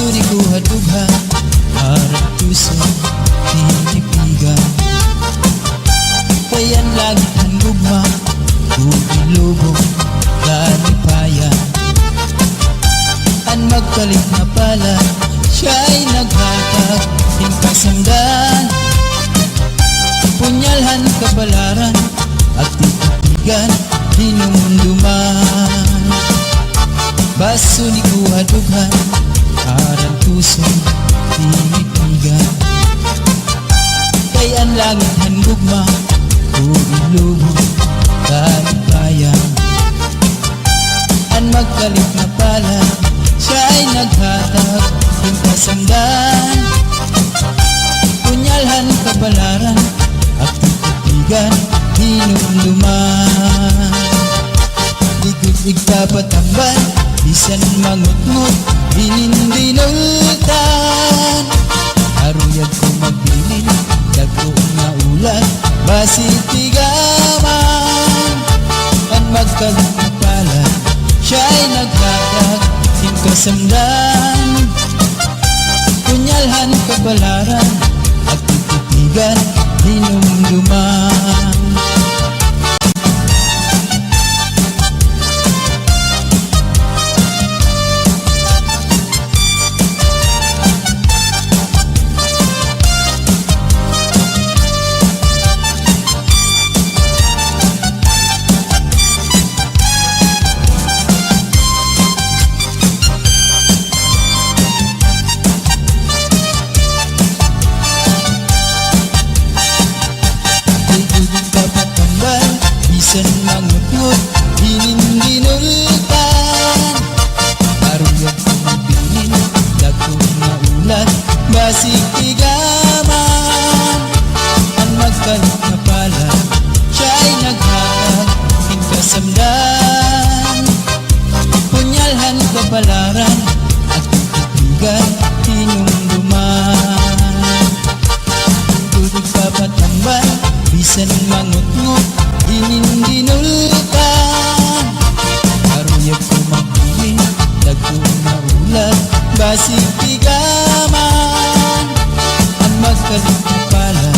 Baso ni kuha-dughan harap puso tinipigan. Kayan lagi ang gugma Bumilubog kalipayan. Ang magkalit na pala siya'y naghatag ng kasamdan. Punyalhan kabalaran at titigan hinumduman. Baso ni kuha-dughan harap puso tinipigan. Kayan langit ang gugma Bumilubog kalipayan. Ang magkalit na pala siya'y naghatag ng kasamdan. Punyalhan kabalaran at titigan hinumduman. Likod-ig kapatambal bisan mangutngot hinindinultan. Aruyag ko magbilin dagko nga ulat basitigaman. Ang magkalit na pala siya'y naghatag ng kasamdan. Punyalhan kabalaran at titigan hinumduman. Bisan mangutngot hinindinultan. Aruyag ko magbilin dagko nga ulat basitigaman. Ang magkalit na pala siya'y naghatag ng kasamdan. Punyalhan kabalaran at titigan hinumduman. Tubig papatambal bisan mangutngot hinindinultan. Aruyag ko magbilin dagko nga ulat basitigaman. Ang magkalit na pala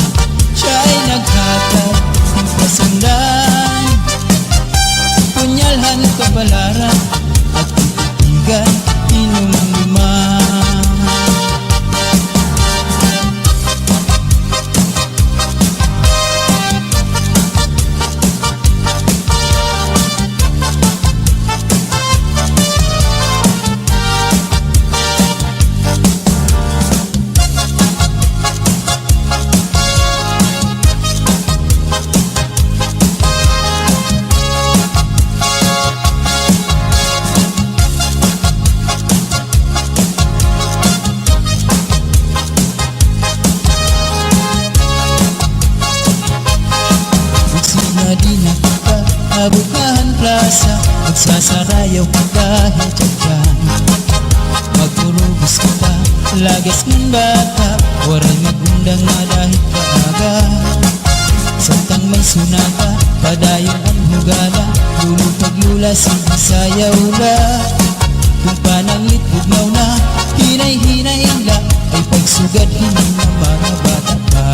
siya'y naghatag ng kasamdan. Punyalhan kabalaran at titigan hinumduman. Di na kita abukahan plaza, magsasarayaw ka dahil dyan. Magpurubos kita, lagas ng bata, waray magundang na dahil kaaga. Samtang may sunata, padayon ang hugala, lulupag-lula sinasayaw la. Kung pananglit bugnaw na, hinay-hinay la, ay pagsugad hindi na mga bata pa.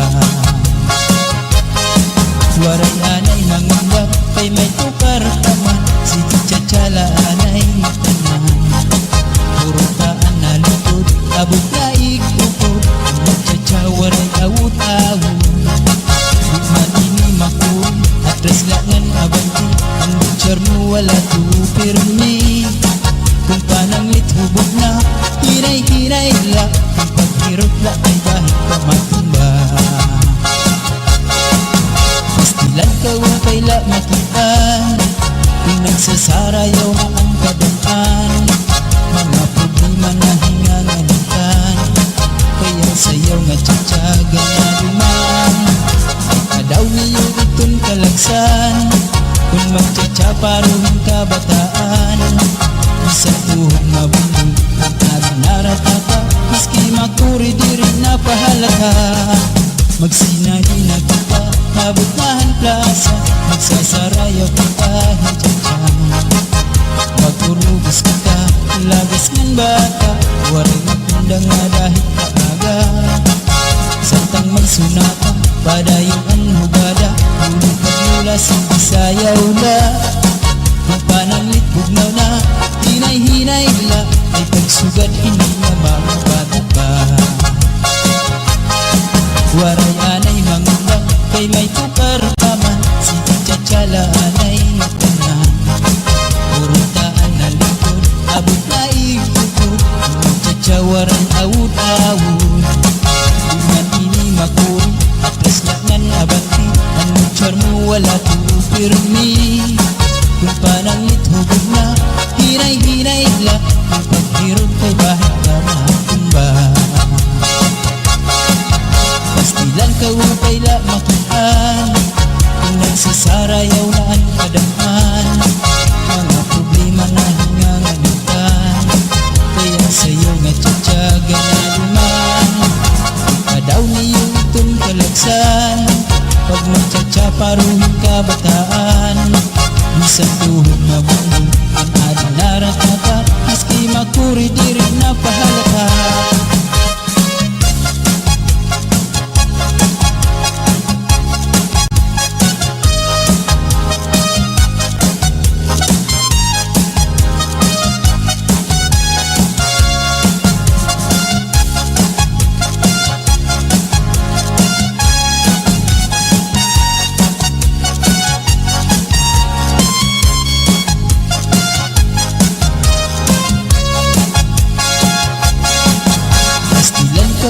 Waray anay mangunggap kay may tukar taman, sige tsatsala anay tanan. Puro taan na lukod, abot na ikukod, magtsatsa waray awut-awut. Bukman ini makul, atras langan abanti, ang butcher mo wala tupirmi. Kung pananglit hubog na, hinay-hinay la, kung paghirot la ay dahil ka matumba. Pastilan ka upay la makitaan, kung nagsasarayaw na ang kadaan. Mga problema na hingangalitan, kaya sayaw nga tsatsaga na duman. Adaw niyo itong kalagsan, kung magtsatsaparoon kabataan. Isang tuhong mabundol, ang naranarata, maski makuri di rin napahalata. Magsinahi na kita, nabutahan plaza, magsasarayaw kita hijatyan. Magpurubos kita, lagas ng bata, waring magpunta mi kung pananglit hubog na hinay-hinay la kung paghirot kay bahit ka matumba pastilan ka upay la makuhaan kung nagsasarayaw na ang kadamhan mga problema na hinganganitan kaya sa'yo nga tsatsaga na luman daw niyo itong kalagsan pag magtsatsaparuhin ka bataan minsan tuhod na bumbong ang adinarat na ka maski makuri di rin napahalata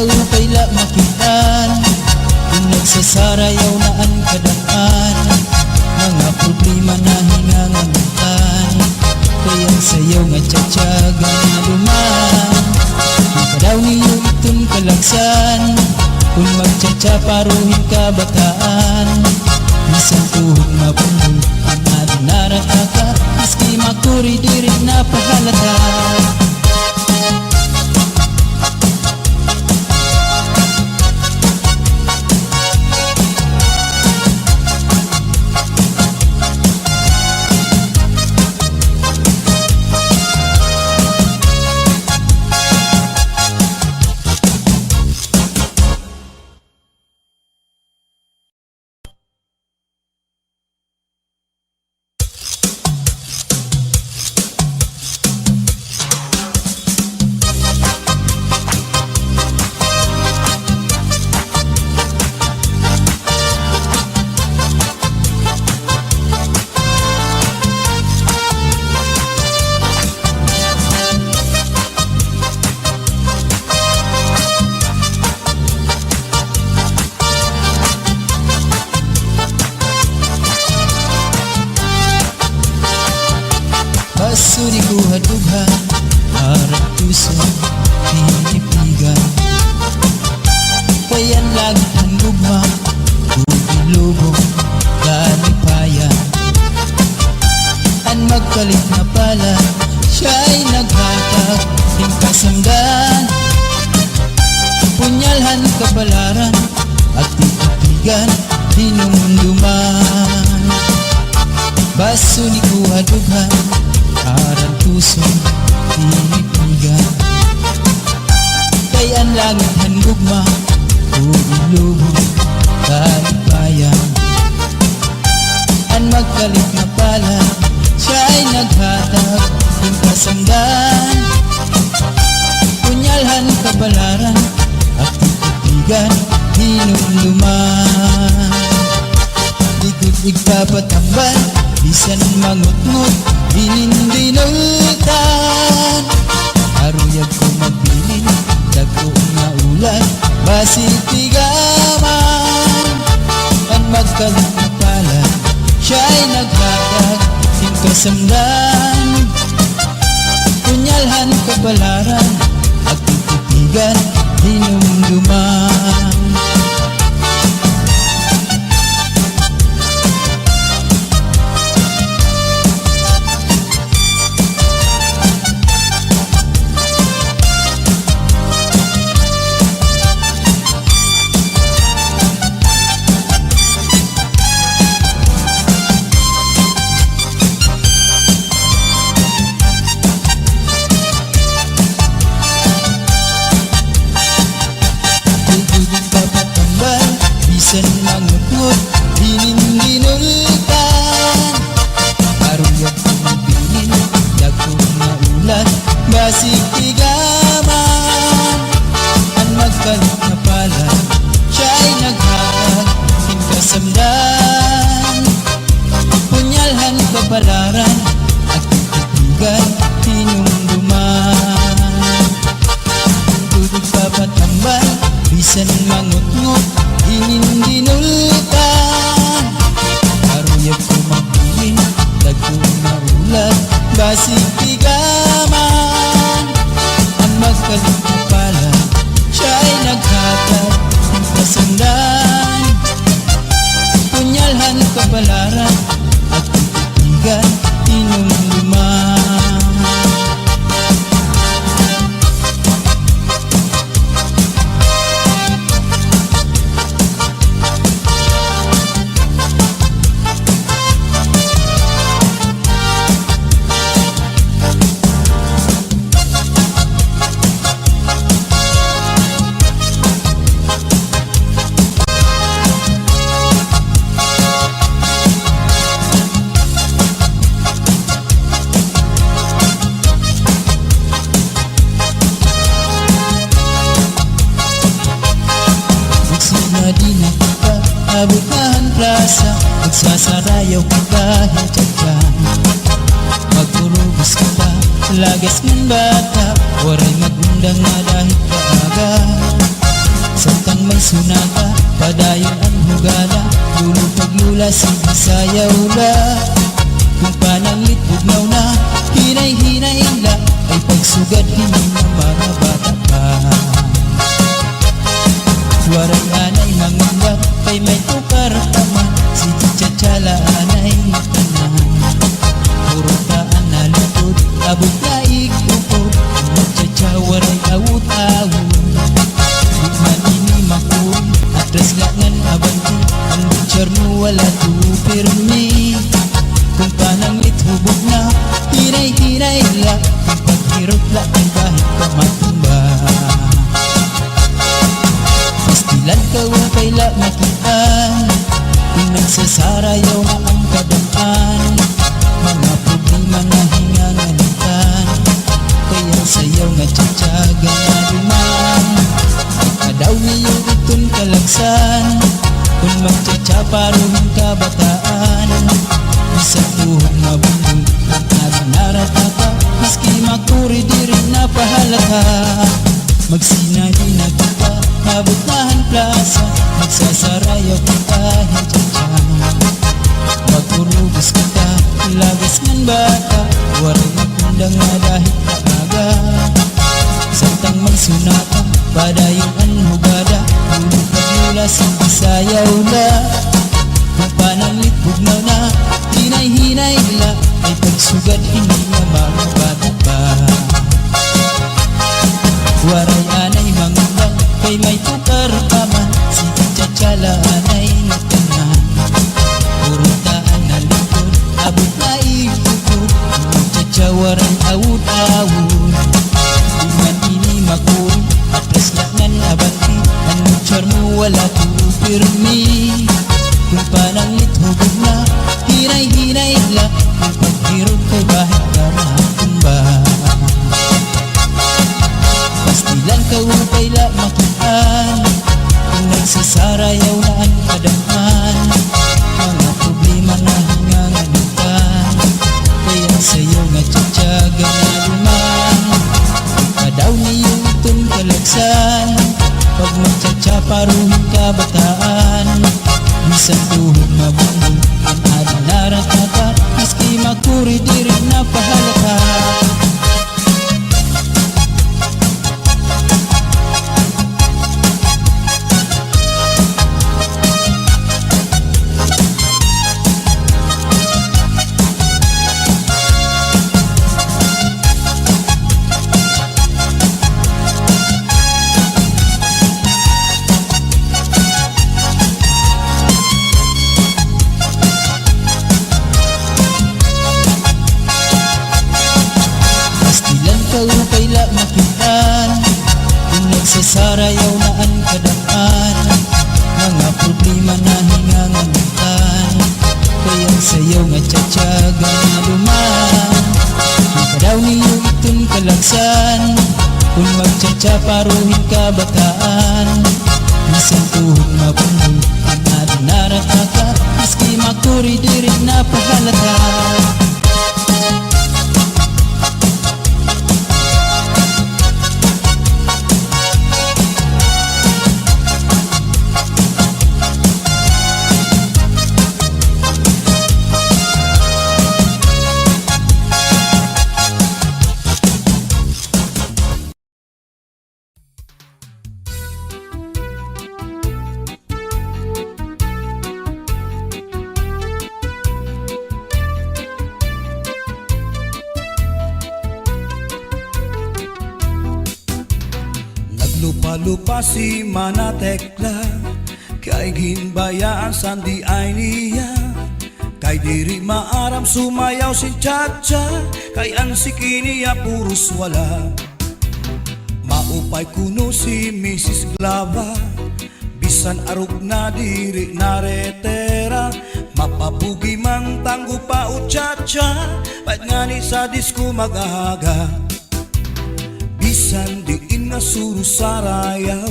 upay la makitaan kung nagsasarayaw na ang kadamhan mga problema na hinganganitan kaya sayaw nga tsatsaga na luman daw niyo itong kalagsan kung magtsatsaparuhin ka bataan isang tuhog mabumbong ang adinarat ka maski makuri di rin napahalata Basuri ko hadughan harap puso pinipigan kayan lagi ang lugma bubulubong kalipayan ang magkalit na pala siya'y naghatag ng kasamdan punyalhan kabalaran at titigan dinumduman basuri ko hadughan harang pusong pinipigan kayan langit handugma bubulubong kalipayan ang magkalit na pala siya'y naghatag ng kasamdan punyalhan kabalaran at titigan hinumduman ikot igpapatambal bisan mangutngot hinindinultan aruyag ko magbilin dagko nga ulan basitigaman ang magkalit na pala siya'y naghatag ng kasamdan punyalhan kabalaran at titigan hinumduman bisan mangutngot hinindinultan aruyag ko magbilin dagko nga ulan basitigaman ang magkalit na pala siya'y naghatag ng kasamdan punyalhan kabalaran at titigan hinumduman dudog papatambal bisan mangutngot hinindinultan aruyag ko magbilin Masipigaman ang magkalipapala, siya ay naghatag ng pasundan. Punyalhan kapalaran at titigan inumluman. Di na kita abutan plaza, magsasarayaw ka kahit dyan. Magpurubos ka pa, lagas ng bata, waray magundang na dahil kaaga. Santang may sunata, padayon ang hugala, lulupag-lula, sigisayaw la. Kung pananglit bugnaw na, hinay-hinay la, ay pagsugad hindi na mga bata pa. Waray anay mangundak, kay may tukar taman, si Chachala anay tanan. Puro taan na lupod, abot na ikupod, Chacha waray awut-awut. Di man ini makuri, atras langan abanti, ang butcher mo wala tupirmi. Kung pananglit hubog na, hinay-hinay la, ang paghirot la kay kahit kamatumba. Pastilan ka upay la makitaan, kung nagsasarayaw na ang kadaan. Mga problema na hingangalitan, kaya sayaw nga tsatsaga na duman. Kadaw niyo itong kalagsan, kung magtsatsaparohin ka bataan. Isang tuhog mabundol, at narinarata ka, maski makuri di rin napahalata. Magsinadi na kita, nabutahan plaza, magsasarayaw ka kahit dyan. Magpurubos kita, lagas ng bata, waray magundang na dahil kaaga. Santang may sunata, padayon ang hugada, lulupag-lula, sigisayaw la. Kung pananglit bugnaw na, hinay-hinay la, ay pagsugad hindi na mga bata pa. Waray anay mangundak, kay may tukar taman, si Chachala anay tanan. Puro taan na likod, abot na ikukod, Chacha waray awut-awut. Di man ini makuri, atras langan abanti, ang butcher mo wala tupirmi. Kung pananglit hubog na, hinay-hinay la, kung paghirot kay bahit ka matumba. Pastilan ka upay la makitaan, kung nagsasarayaw na ang kadaan. Mga problema na hingangalitan, kaya sayaw nga tsatsaga na duman. Kadaw niyo itong kalagsan, pag magtsatsaparohin ka bataan. Isang tuhog mabundol, ang adinarata ka, maski makuri di rin napahalata. Upay la makitaan, kung nagsasarayaw na ang kadaan. Mga problema na hingangalitan, kaya sayaw nga tsatsaga na duman. Kadaw niyo itong kalagsan, kung magtsatsaparohin ka bataan. Isang tuhog mabundol, ang adinarata ka, maski makuri di rin napahalata. Naglupa-lupa si Manatekla, kay ginbayaan sandi ay niya. Kay diri maaram sumayaw si Chacha, kay ansiki niya puros wala. Maupay kuno si Mrs. Glava, bisan arug na diri naretera. Mapapugi mang tanggo pa o Chacha, pait nga ni sa disco mag-aga. Bisan diin nga suru sarayaw,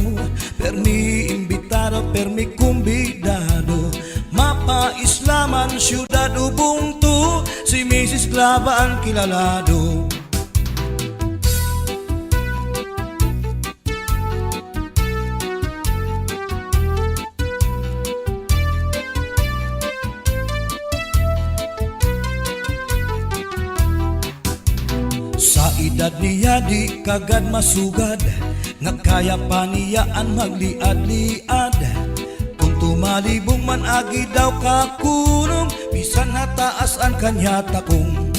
permi imbitado, permi kumbidado. Mapa Islaman, syudad Ubuntu, si Mrs. Glava ang kilalado. Sa edad niya di kagad masugad, nga kaya pa niya ang magliad-liad. Kung tumalibong man agi daw kakunong, bisan nataas ang kanya takong.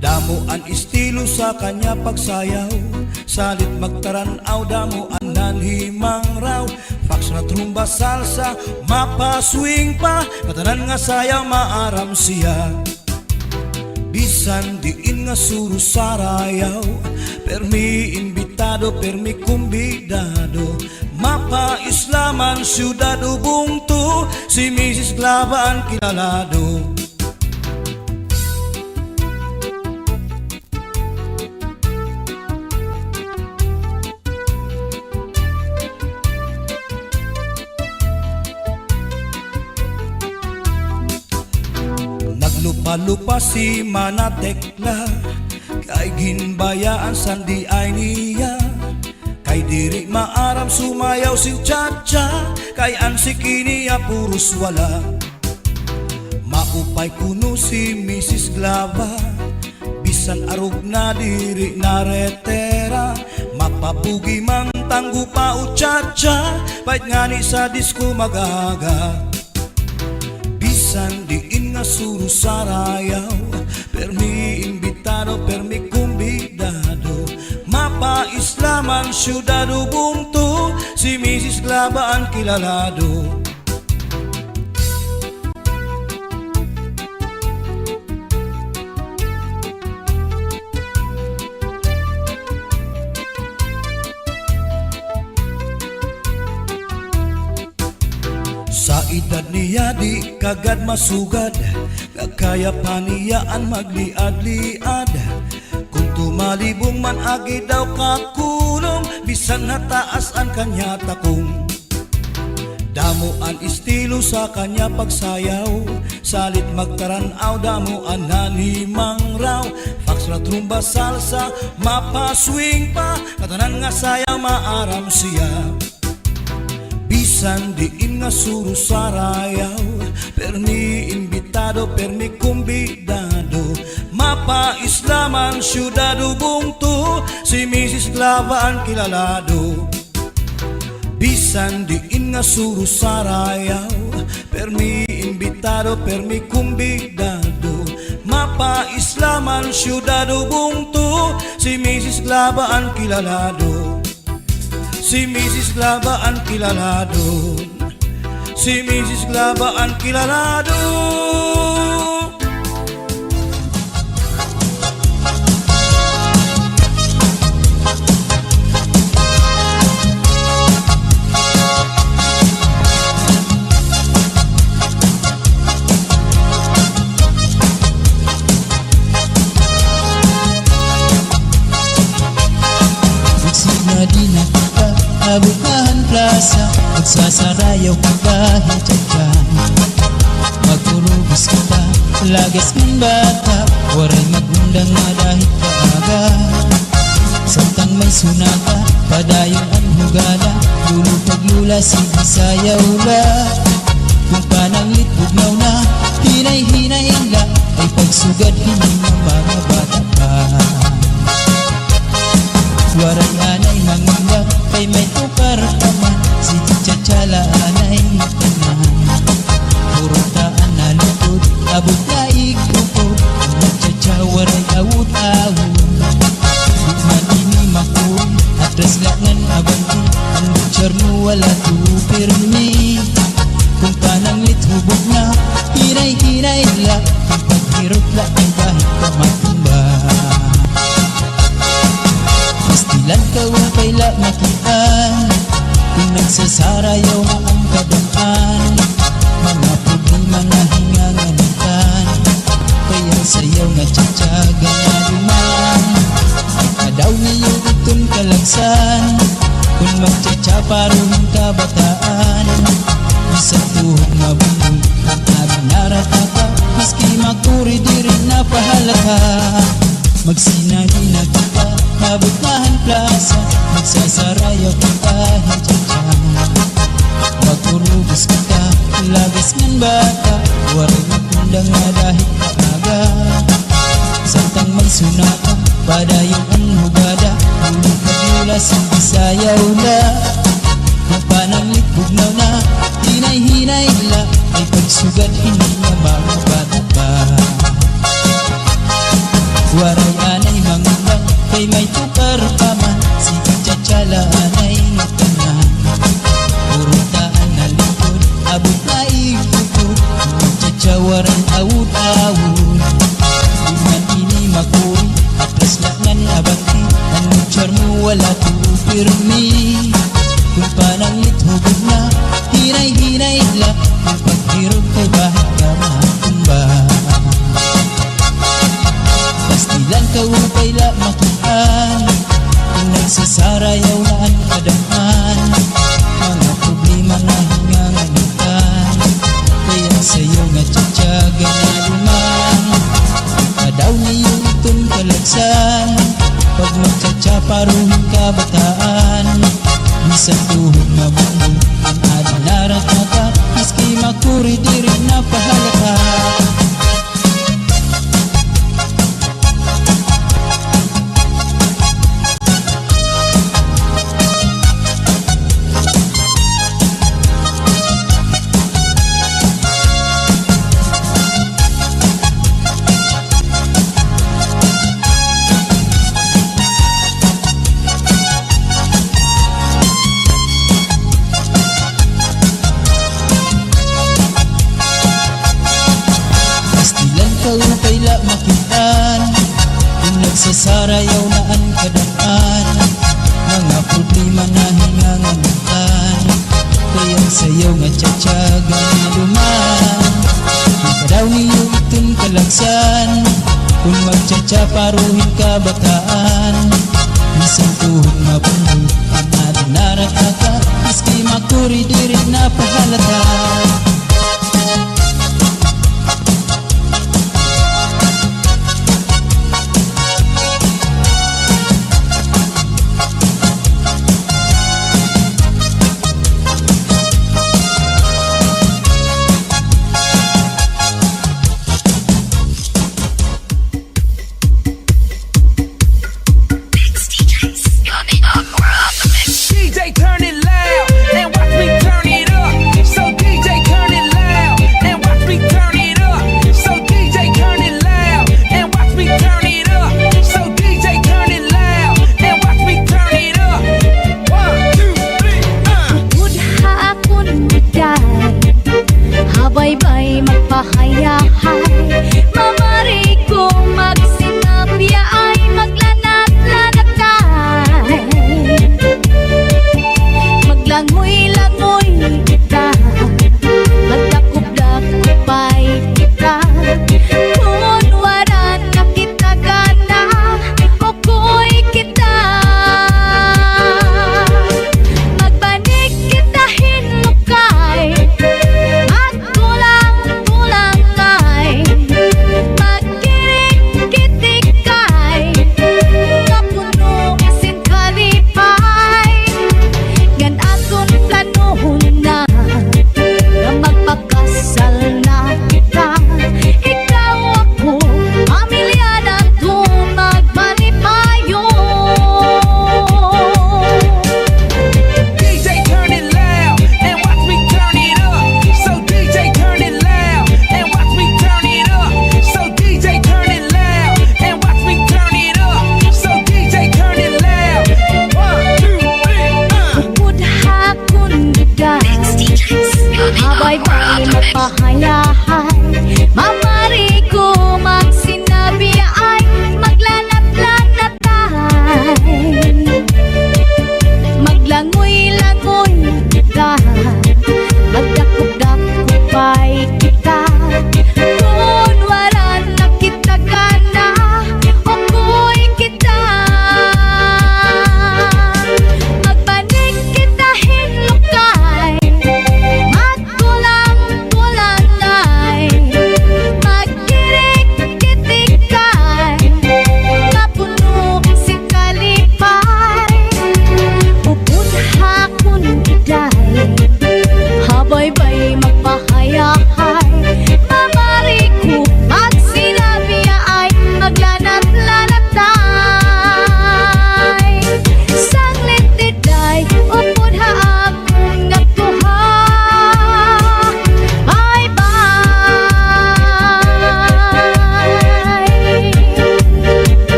Damo ang estilo sa kanya pagsayaw, salit magtaranaw, damo ang nanhimang raw. Fax na trumba salsa, mapaswing pa, katanan nga sayaw maaram siya. Bisan diin nga suru sarayaw, permi imbitado, permi kumbidado. Mapa Islaman, syudad Ubuntu, si Mrs. Glava ang kilalado. Naglupa-lupa si Manatekla, kay ginbayaan sandi ay niya. Kay diri maaram sumayaw si Chacha, kay ansiki niya puros wala. Maupay kuno si Mrs. Glava, bisan arug na diri naretera. Mapapugi mang tanggo pa o Chacha, pait nga ni sa disco mag-aga. Bisan diin nga suru sarayaw, permi imbitado, permi kumbidado. Mapa Islaman, syudad Ubuntu, si Mrs. Glava ang kilalado. Sa edad niya di kagad masugad, kaya pa niya ang magliad-liad. Kung tumalibong man agi daw kakulong, bisan nataas ang kanya takong. Damo ang estilo sa kanya pagsayaw, salit magtaranaw, damo ang nanhimang raw. Fax na trumba salsa, mapaswing pa, katanan nga sayaw maaram siya. Bisan diin nga suru sarayaw, permi imbitado, permi kumbidado. Mapa Islaman, syudad Ubuntu, si Mrs. Glava ang kilalado. Bisan diin nga suru sarayaw, permi imbitado, permi kumbidado. Mapa Islaman, syudad Ubuntu, si Mrs. Glava ang kilalado. Si Mrs. Glava ang kilalado, si Mrs. Glava ang kilalado. Madina ka, Abukahan Plaza, magsasarayaw ka kahit dyan. Magturubos kita, lagas man bata, waray magundang nga dahil kaaga. Samtang may sunata, padayon ang hugala, lulupag-lula, sige-sayaw la. Kung pananglit bugnaw na, hinay-hinay la, ay pagsugad hindi ng mga bata pa. Waray anay mangundak, kay may tukar taman, si Chacha anay tanan. Puro taan na lukod, abot na ikukod, Chacha waray awut-awut. Bukman ini makun, atras langan abang makitaan kung nagsasarayaw na ang kadaan. Mga problema na hinganganitan, kaya sayaw nga tsatsaga na duman. Kadaw niyo itong kalagsan, kung magtsatsaparoon kabataan. Isang tuhong mabundol, nagnarata ka, maski makuri di rin napahalata. Magsinani na kita, mabutahan plaza, magsasarayaw ka kahit tsatsan. Magurubos kita, lagas ng bata, waray magkundang nga dahil maaga. Santang may sunata, padayong ang hugada, ulit kagulas ang bisayaw na. Mapananglit bugnaw na, hinay-hinay la, ay pagsugad hindi niya mababata pa. Waray anay mangundang, kay may tukar pa man, si Chatsala anay ngatanan. Purutaan na likod, abot na ikukod, magtsatsawaran awud-awud. Iman ini makuri, atras laknan abanti, anong charmo wala tuupirmi. Kung pananglit hugod na, hinay-hinay la, kung paghirog kay bahat ka matumba. Pastilan ka upay la makitaan, kung nagsasarayaw na ang kadaan. Mga problema na hinganganitan, kaya sa'yo nga tsatsaga na luman. Kadaw niyo itong kalagsan, pag magtsatsaparoon kabataan. Isang tuhog mabundol, ang adinarat na ka, maski makuri di rin napahalata. Upay la makitaan, kung nagsasarayaw na ang kadaan. Mga problema na hinganganitan, kaya sayaw nga tsatsaga na duman. Kadaw niyo itong kalagsan, kung magtsatsaparuhin kabataan. Isang tuhog mabundol, ang adinarata ka, maski makuri di rin napahalata. DJ turn it loud and watch me turn it up. So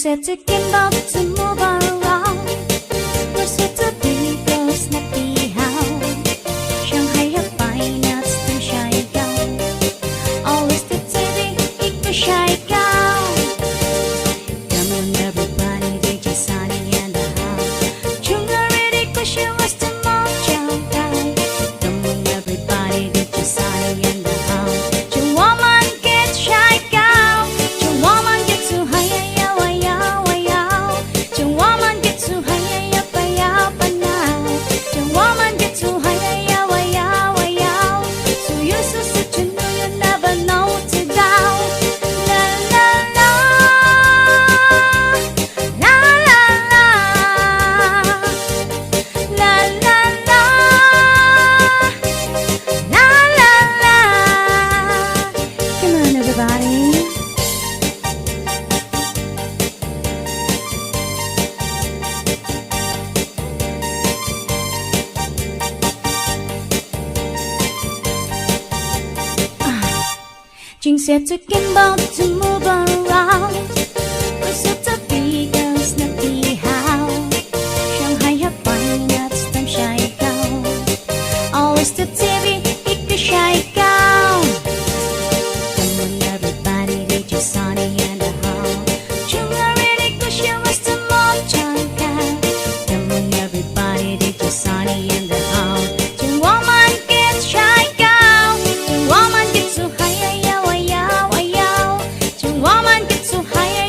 said to get up to move around. Was it the Beatles na pihaw? Shanghai hapay na stem shy gown. Always the TV, ikaw shy gown. Come on everybody, DJ Sunny and the house. Junglery ko siya was the mojo guy. Come on everybody, DJ Sunny and the house. Your woman get shy gown. Your woman get too high. Jing said to Kimbo to move around. Was it the Beatles na pihaw? Shanghai hapay na stem shy gown. Always the TV, ikaw shy gown. Come on everybody, DJ Sunny and the house. Junglery ko siya was the mojo guy. Come on everybody, DJ Sunny and the house. Your woman gets shy gown. Your woman gets so high. Woman gets so high.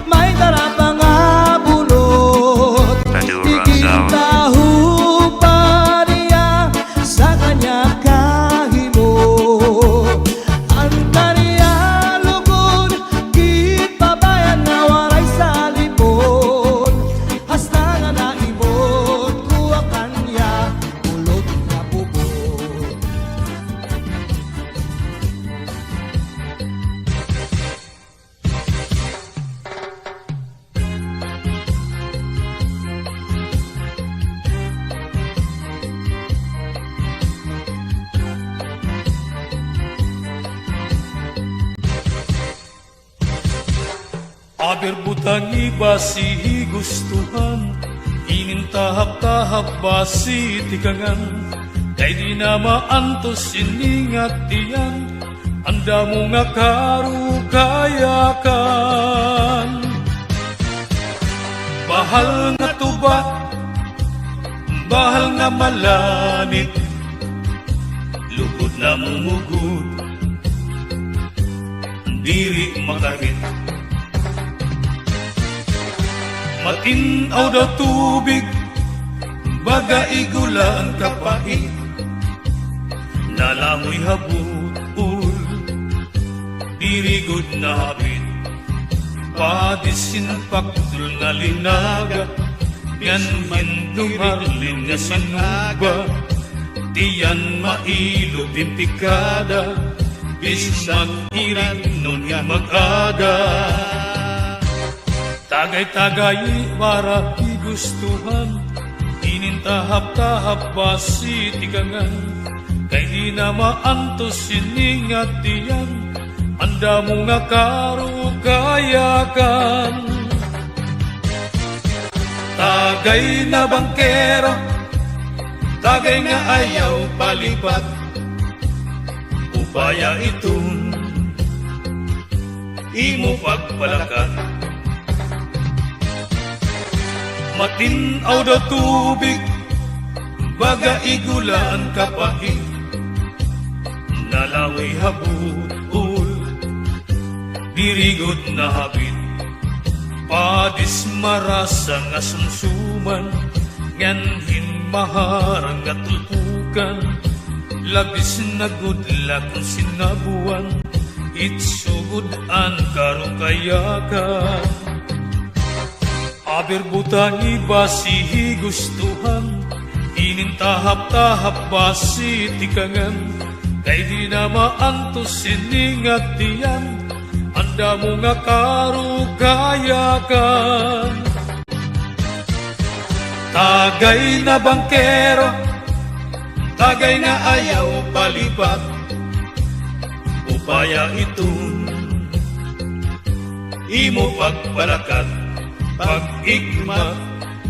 may darapa nga bunot. Tahu pa niya sa kanya kahimo. Ang kaniya lugod, kit pabayan nga waray sa lipon. Hasta nga naibot, kuha kanya ulot nga bubot. Aber butangi basi gustuhan, inintahap-tahap basi tikangan, kay di na maantos iningat tiyan, anda mo nga karukayakan. Bahal nga tuba, bahal nga malanit, lugod na mumugod, diri makakit. Matinaw daw tubig, baga igula ang kapait, nalangoy habut-ul, dirigod na habit, padisinpaktul nga linaga, yan hintumarlin nga sinuba, diyan mailo din pikada, bisag irin nun nga mag-aga. Tagay-tagay para igustuhan, inintahap-tahap basi tikangan, kay di na maantos siningat tiyan, anda mo nga karukayakan. Tagay na bangkero, tagay nga ayaw palipat, upaya itong imo pagpalakat. Matinaw daw tubig, baga igula ang kapait, nalaway habut-ul, dirigod na habit, padis marasa nga sumsuman, nganhin maharang nga tulpukan, labis na gudla kung sinabuan, itsugod ang karukayakan. Aber butangi basi gustuhan, inintahap-tahap basi tikangan, kay di na maantos siningat tiyan, anda mo nga karukayakan. Tagay na bangkero, tagay nga ayaw palipat, upaya itong imo pagpalakat, pag-igma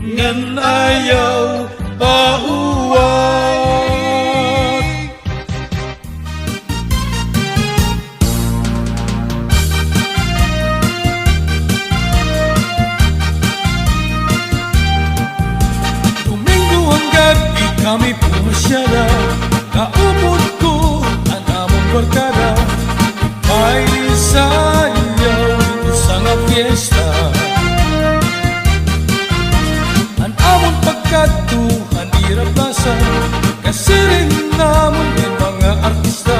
ngan ayaw pauwat. Domingo ang gabi kami pumasyada, kaupod ko ang among barkada, may sayaw dito sa nga fiesta. Pagkatuhan hirap basa, kasi rin namon din mga artista,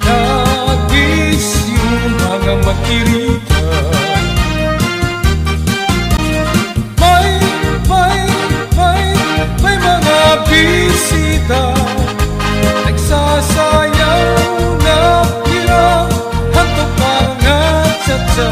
nagis yung mga makirita. May mga bisita, nagsasayaw na hirap, hanto parang at satsa.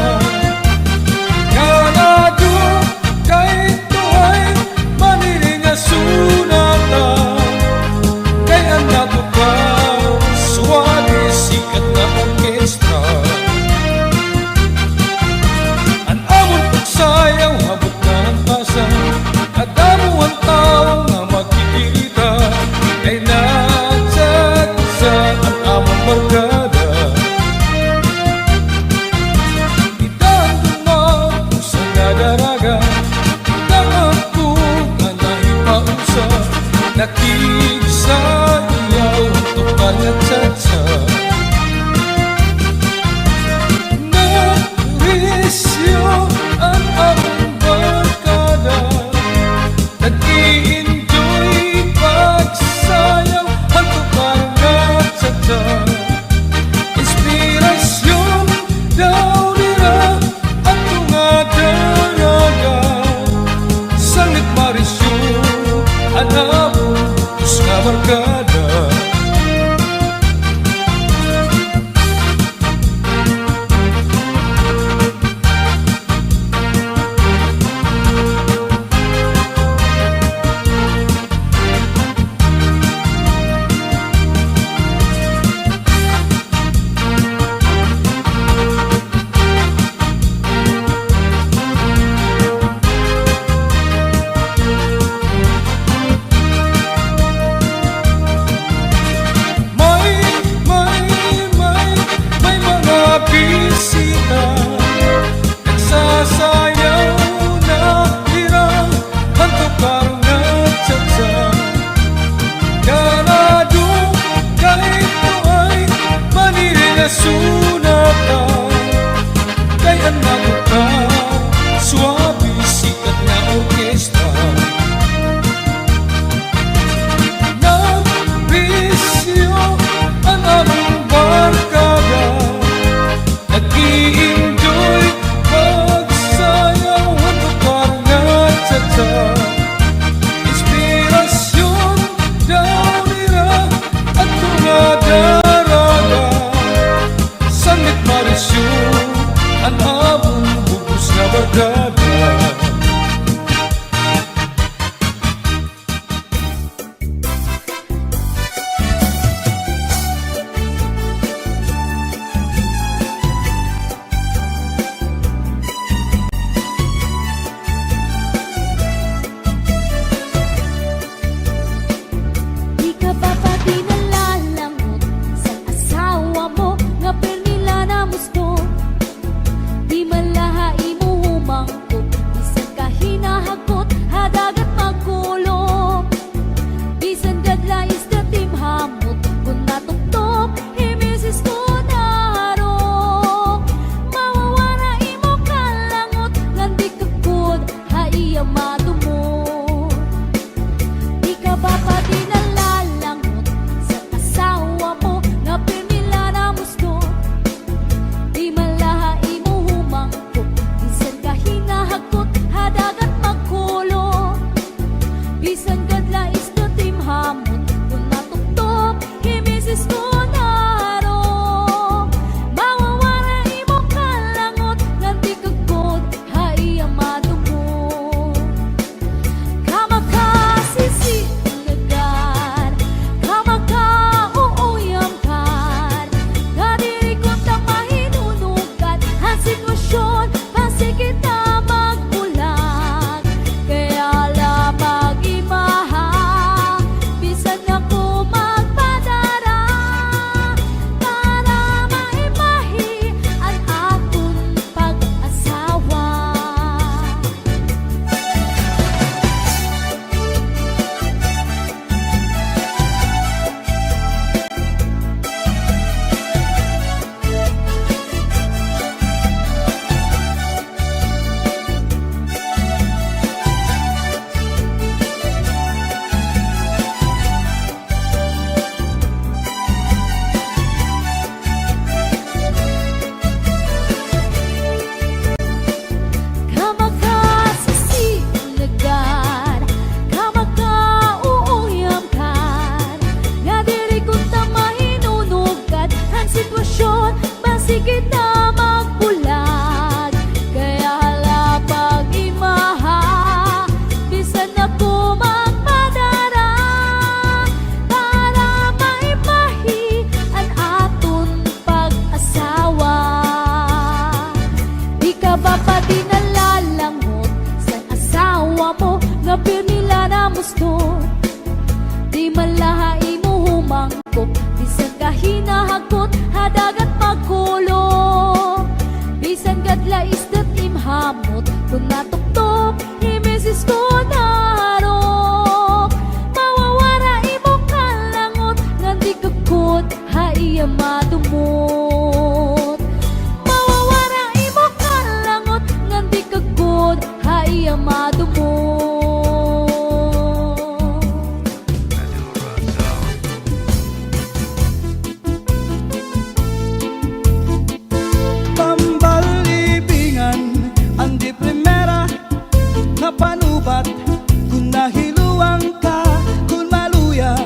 nga dagat magkulo. Bisan gadla isdat imhamot, kung natuktok, imisis ko narok. Mawawara imo kalangot, nga di kakot, haiya madumot. Mawawara imo kalangot, nga di kakot, haiya madumot. Pambalibingan ang di primera na panubat. Kung nahiluang ka, kung maluya,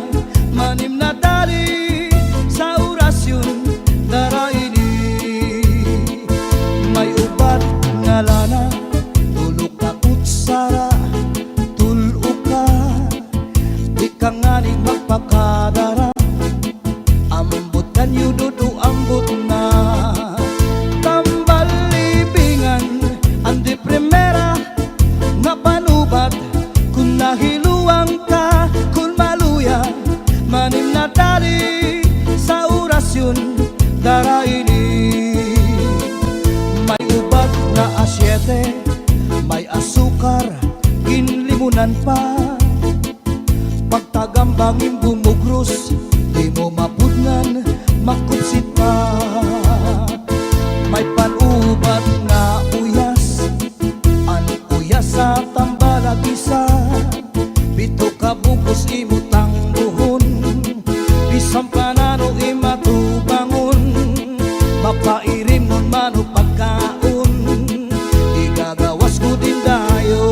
manim na dali sa orasyon daraini. May ubat nga lana, tulog ka kutsara, tulo ka, di ka nga ni magpakadara. Ambot kanyo dudu ambot na. Tambalibingan ang di primera na panubat. Kung nahiluang ka, kung maluya, manim na dali sa orasyon daraini. May ubat na asyete, may asukar, ginlimunan pa. Pagtagambangin bumugros, di mo mapudnan, makupsit pa. May panubat na uyas, an uyas sa tambalagisa. Bito ka bugos imutang buhon, bisang panano imatubangon. Mapairim nun mano pagkaon, igagawas ko din dayon.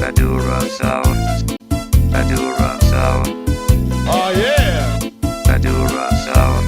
Madura Sound. Madura Sound. Oh yeah! Madura Sound.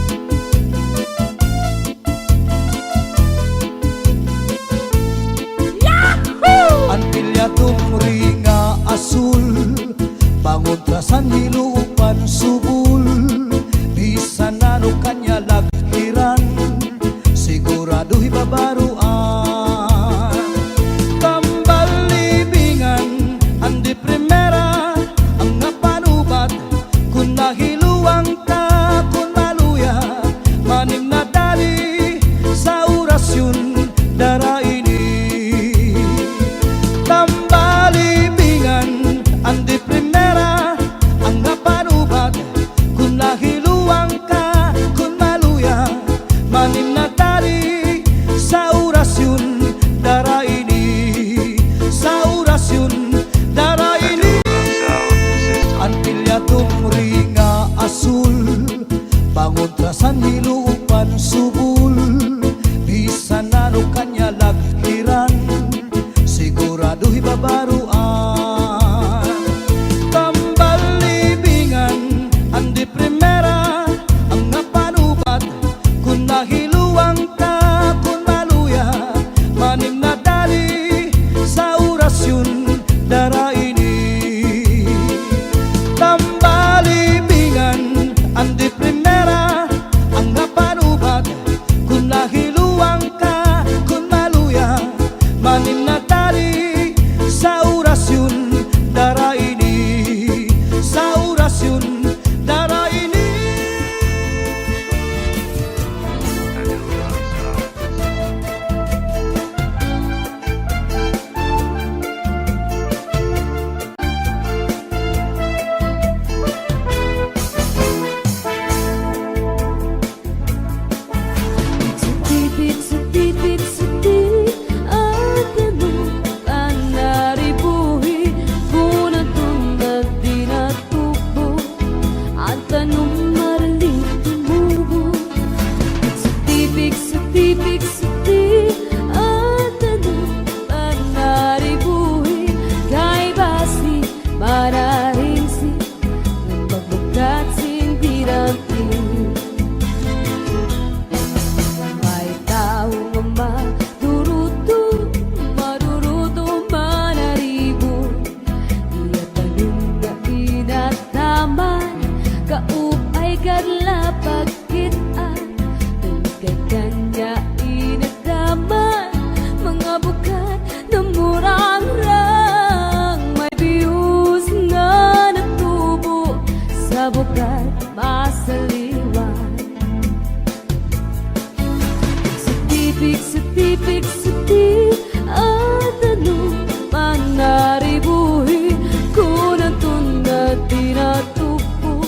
tipik sa di at ano man naribuhi kung nandun na tinatupo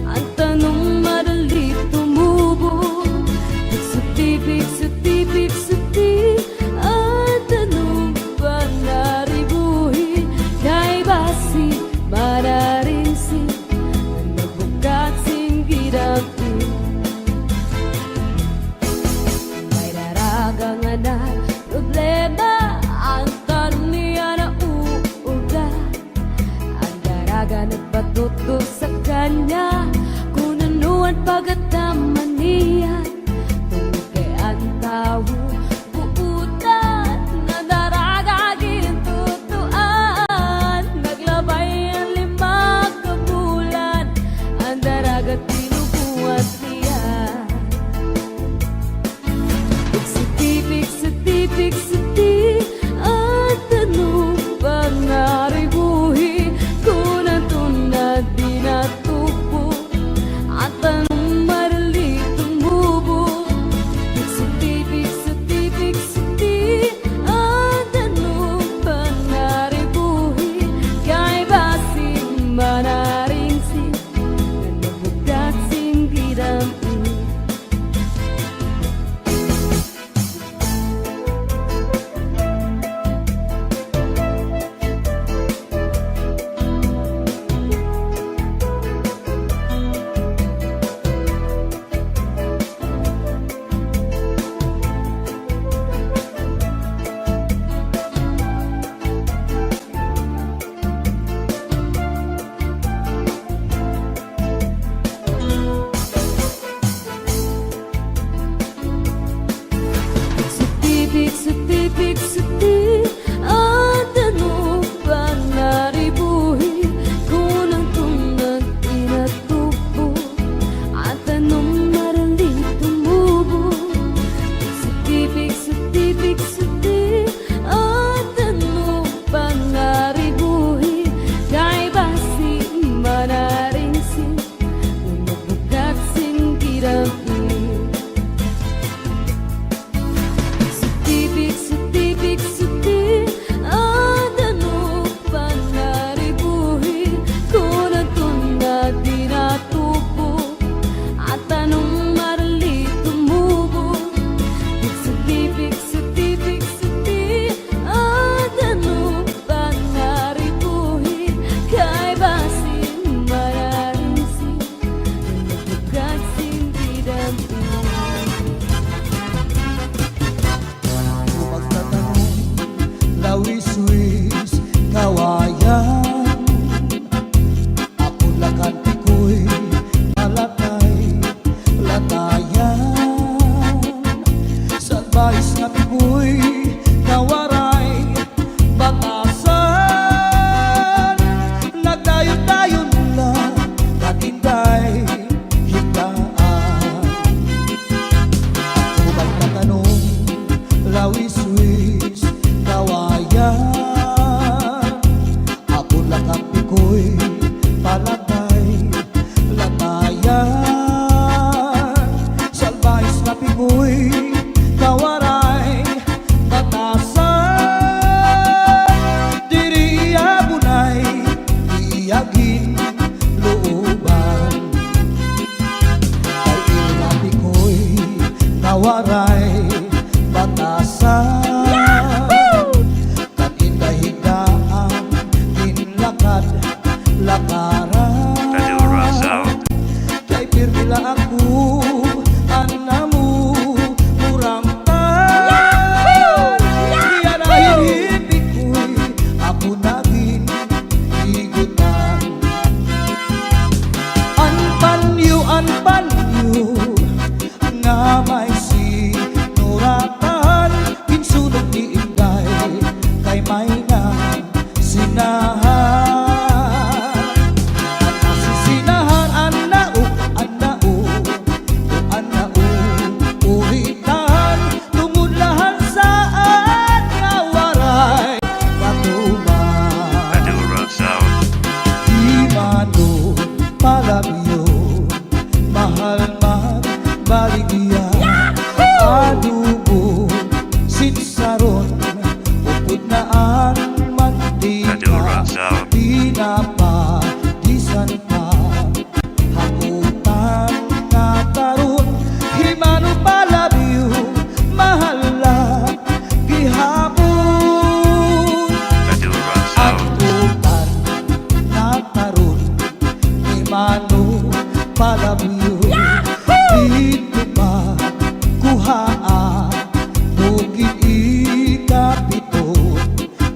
ang tanong madali tumubo. Sa tipik sa di at ano man naribuhi kay basi mararinsi nagbukat singgirapi. May daragang na problema ang tanong niya na uuga. Ang daraga nagpatuto sa kanya kung ano ang pagkataman niya. Tungkol kay ang tao buutan na daraga gintutuan. Naglabay ang 5 kabulan ang daraga tinubuhat niya. Sa di at ano pa naribuhi kung nandun na dinatupo at anong madali tumubo. Sa di at ano pa naribuhi kay basin manaringsi na nabugat singgirapi. Sa di at ano pa naribuhi kung nandun na tinatupo at anong marali tumubo. Sa di at ano pa naribuhi kay basi manaringsi nagbukat singgirapi. Sa di at ano pa naribuhi kung nandun na dinatupo at anong marali tumubo. Sa di at ano pa naribuhi kay basin manaringsi nagbukat singgirapi. Magtatanong, lawis-wis, kawayan. Ako lakanti ko'y malatay, latayan. Sa advice na ko'y kawaray, batasan. Nagdayon-dayon lang, katinday, hitaan. Ako magtatanong, lawis-wis, kawayan. Ako lakanti ko'y palatay, latayan. Salbahis na piko'y kawaray, batasan. Diri abunay, iyagin looban. Kay ilati ko'y kawaray, batasan. Kan indahigaan, inlakad, lakaran. Madura Sound. Kay pirmila ako, anamu, murampan. Iyan ay hinipik ko'y ako naging higutan. Anpanyo, nga may sinuratan. Kinsunog ni Inday, kay may na sinahan. At nasisinahan, anao, uritan. Tumudlahan saan nga waray patuman. Madura Sound. Di mano palabyo, mahal man baligya. adubo, sitsaron, upod na ang mantika, Madura Sound. pinapadisan pa, hakutan nga karon, himano palabiyo, mahal na gihapon. Madura Sound. Hakutan nga karon, himano palabiyo, dito pa kuhaa, bukid ikapito,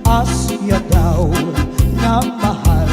Asya daw na mahal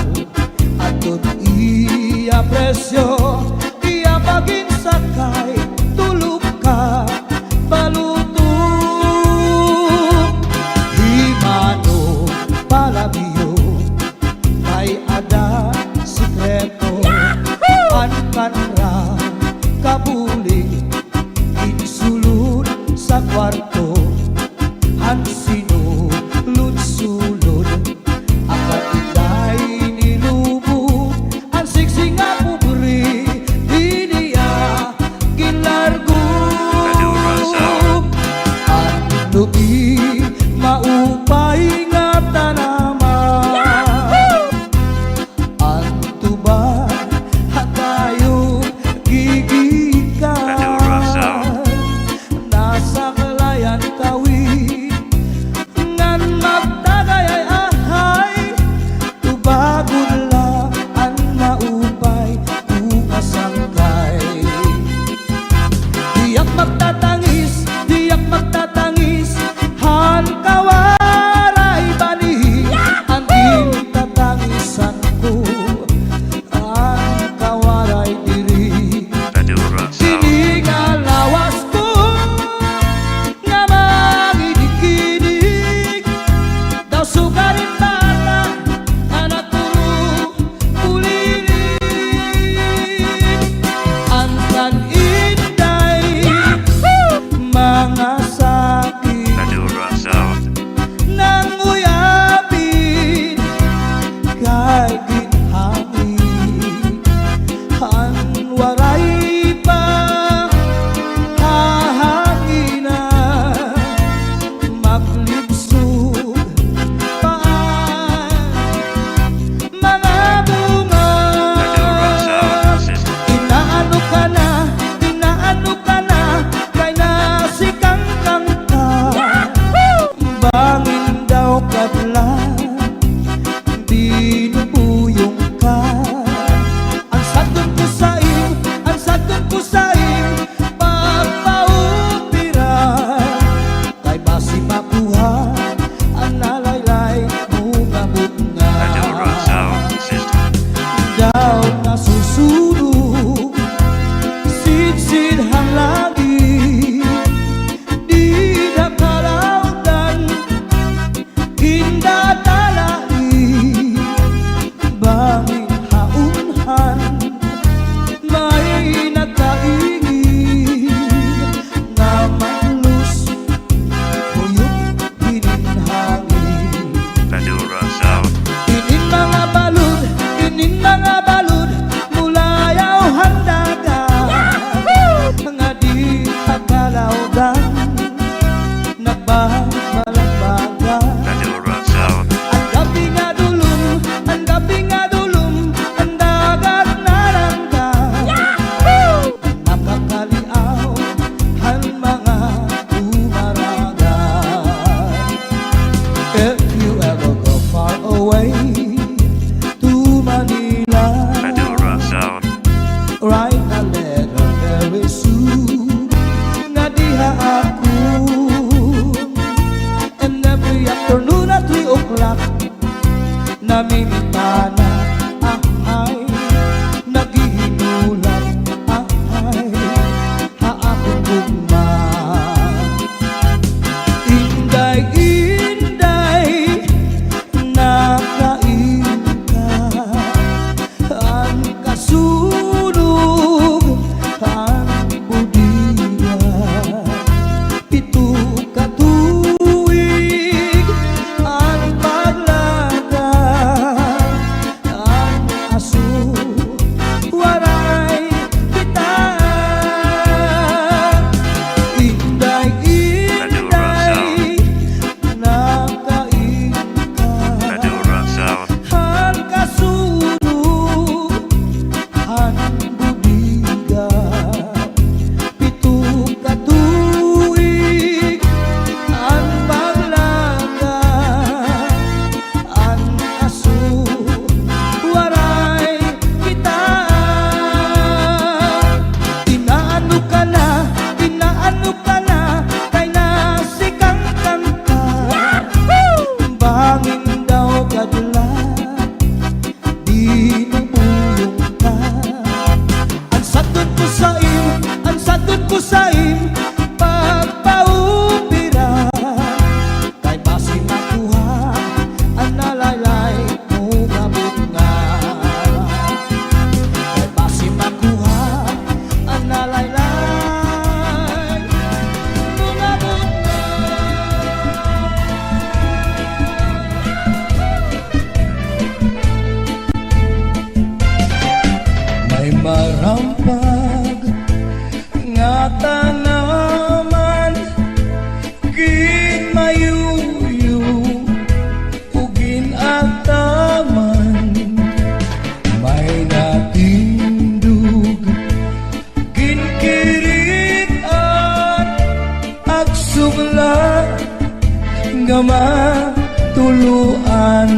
nga matuluan.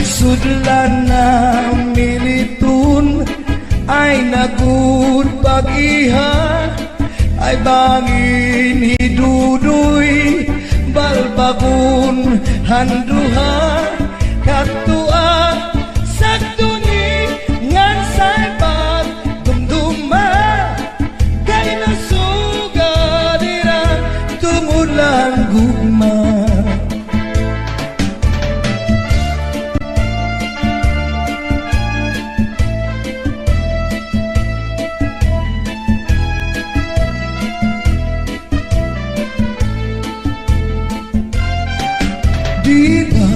Sudlan na militun ay nagud pag-iha, ay bangin hidudoy balbagun handuha katua sakto ni ngan say pagdumduma kay nasugadira tumulang gugma. Diba,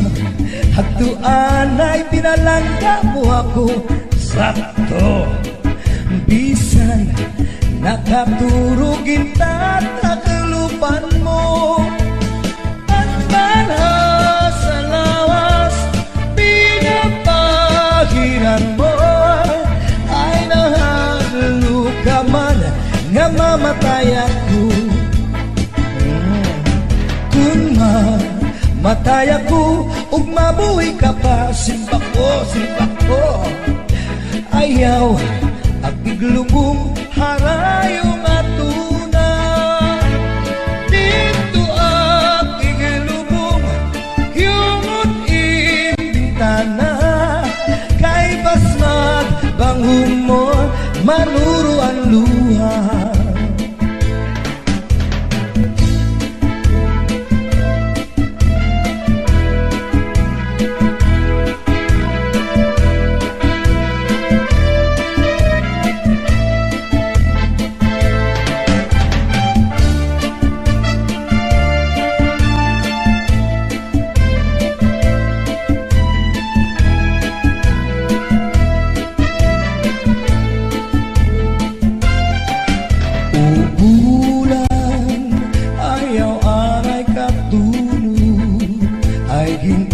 hagduan ay pinalangga mo ako sakto. Bisan, nakaturugin tatakalupan mo. At banha sa lawas, pinapahiran mo. Ay nahalo ka man, nga mamatay ako. Kung matay ako, ug mabuhay ka pa, simba ko. Ayaw, apiglubong, harayong atuna. Dito apiglubong, yungot imbintana. Kay basmag, bangun mo, manuro ang luha.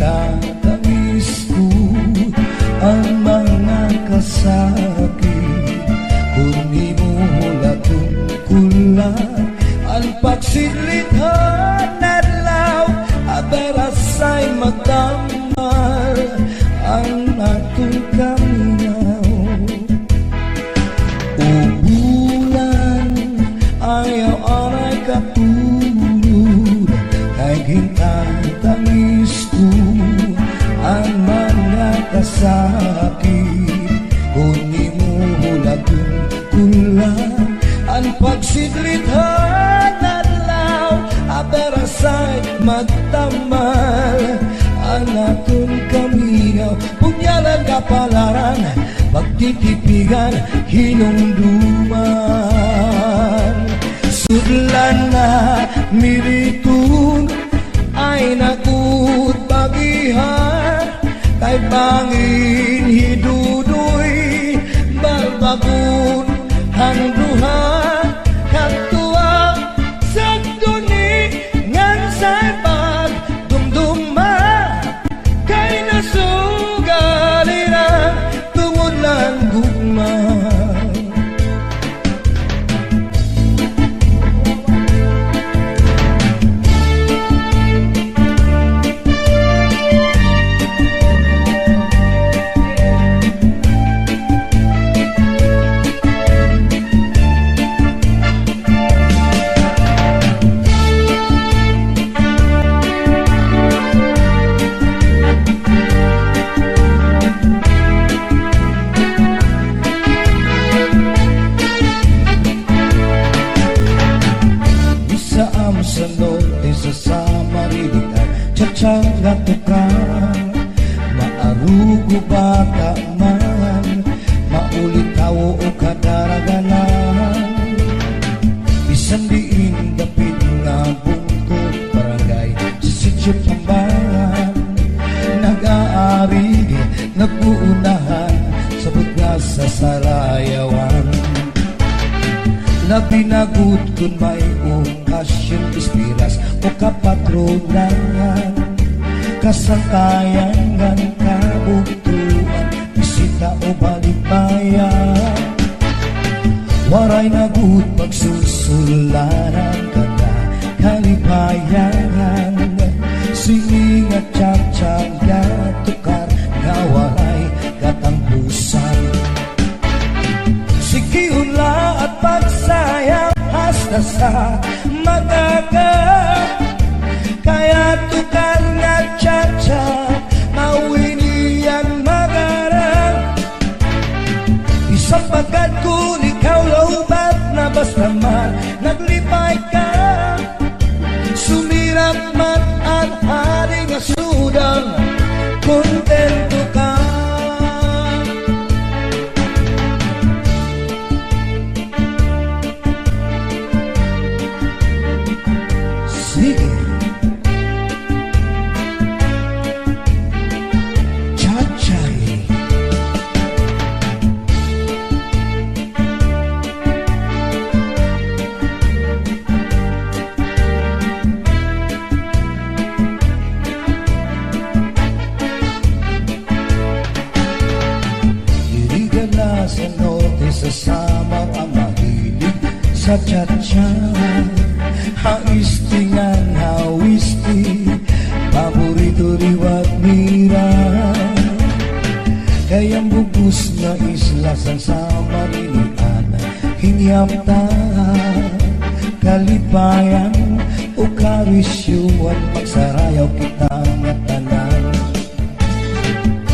Tatamis ko ang mga kasakit, kung di mo latungkulan ang pagsilithan adlaw, aberasay magdamar ang atong kaminaw. O bulan, ayaw aray katulog, kay gintatangis ko ang mga kasakit, kung di mo latungkulan ang pagsidlithan adlaw, aberasay magtamal ang atong kaminaw. Punyalan kapalaran, pagtitipigan, hinungduman. Sudlan na militun ay nakut pagihan, kay bangin hidudoy balbagun handuha katua sakto ni ngan say pagdumduma kay nasugalira tungod lang gugma. Sa norte sa Samarita, tsatsanga tuka, maarugo bata man, maulitaw o kadaraganan. Bisan diin dapit nga bungkod barangay sa sityo Tambangan, nag-aari, nag-uunahan sa bugas sa Sarayawan. Nabinagot kung may okasyon, ispiras o kapatronayan, kasangkayangan, kabugtuan, bisita o balikbayan. Waray nagut pagsusularan, kada kalipayan, nga tiyang nga tukar nga walay katampusan. Sige hula at pagsayang hasta sa magaga, kaya tukar nga tiyang mawinian magarang. Isang pagkat kung ikaw laubat na basta man naglipay ka, sumirap man ang hari nga sudang, kontento ka. Sige, Chachay. Dirigan na sa norte sa samar ang mahilig sa Chachay. Haistingan hawisti, paborito liwat mira. Kayang bubus na isla sa Samarinian, hingyam ta kalipayan o karisyuan, magsarayaw kita nga tanan.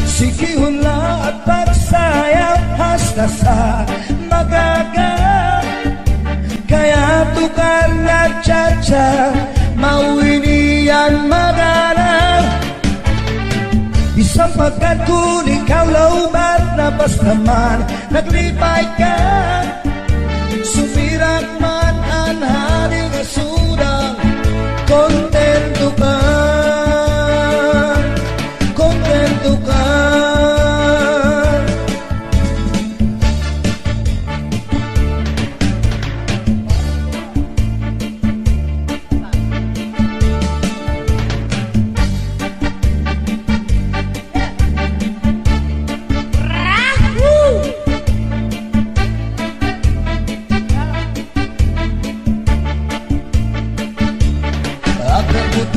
Sige hula at pagsayaw hasta sa magaga, kaya tukar nga tiyatsa mawinian magana. Isang pagkat kung ikaw laubat na basta man naglipay ka, sumirak man ang hari nga sudang, kontento ka, kontento ka.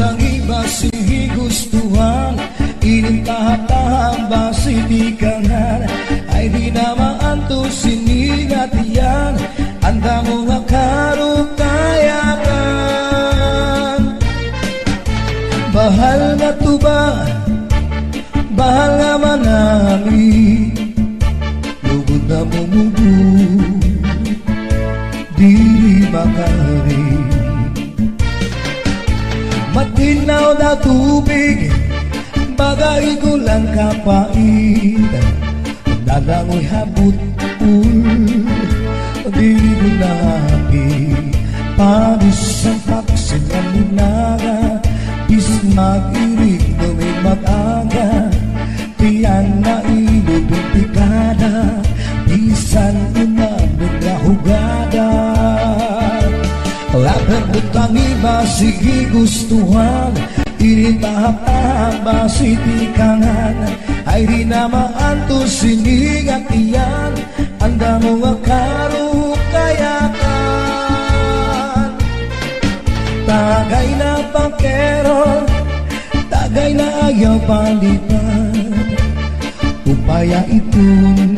Ang iba si gustuhan, inintahap-tahap ba si dikangan, ay di na maanto sinigatian, anda mo nga karukayakan. Bahal nga tuba, bahal nga manami, lugod na bumubu, di makari. Matinaw na tubig, bagay ko lang kapait, dalangoy habut-ul, di ko nabi, panis ang paksin ang lunaga, bis mag-irig na may mag-aga, tiyan na ilubing pikada, bisan umabog na hugada. Laban butang iba sige gustuhan, inintahap-tahap ba si tikangan, ay di na maanto sinigatian, anda mo nga karukayakan. Tagay na pangkeron, tagay na ayaw palipan, upaya itong